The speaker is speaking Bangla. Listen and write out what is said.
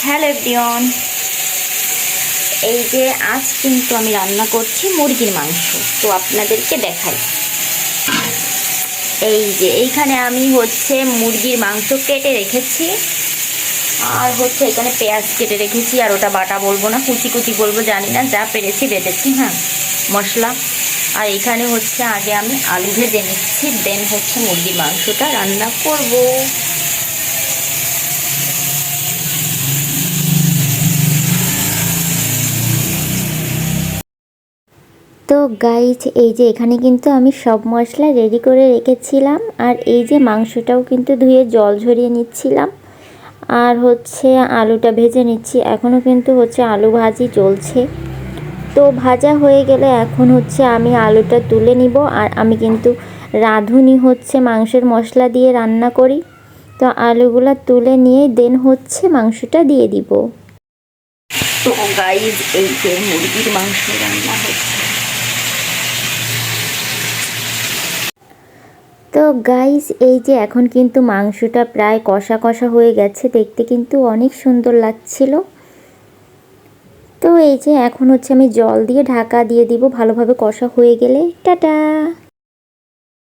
হ্যালো এভরিওয়ান, এই যে আজ কিন্তু আমি রান্না করছি মুরগির মাংস। তো আপনাদেরকে দেখাই, এই যে এইখানে আমি মুরগির মাংস কেটে রেখেছি, আর এখানে পেঁয়াজ কেটে রেখেছি। আর ওটা বাটা বলবো না, কুচি কুচি বলবো জানি না, যা পেরেছি বেটেছি। হ্যাঁ, মশলা। আর এখানে আগে আমি আলু ভেজে নিচ্ছি, দেন মুরগির মাংসটা রান্না করব। তো গাইজ, এই যে এখানে কিন্তু আমি সব মশলা রেডি করে রেখেছিলাম। আর এই যে মাংসটাও কিন্তু ধুয়ে জল ঝরিয়ে নিচ্ছিলাম। আর আলুটা ভেজে নিচ্ছি। এখনও কিন্তু আলু ভাজি চলছে। তো ভাজা হয়ে গেলে এখন আমি আলুটা তুলে নিব। আর আমি কিন্তু রাঁধুনি মাংসের মশলা দিয়ে রান্না করি। তো আলুগুলা তুলে নিয়ে দেন মাংসটা দিয়ে দিব। তো গাইজ, এই যে মুরগির মাংস রান্না হচ্ছে। তো গাইস, এই যে এখন কিন্তু মাংসটা প্রায় কষা কষা হয়ে গেছে, দেখতে কিন্তু অনেক সুন্দর লাগছিল। তো এই যে এখন আমি জল দিয়ে ঢাকা দিয়ে দিব, ভালোভাবে কষা হয়ে গেলে। টাটা।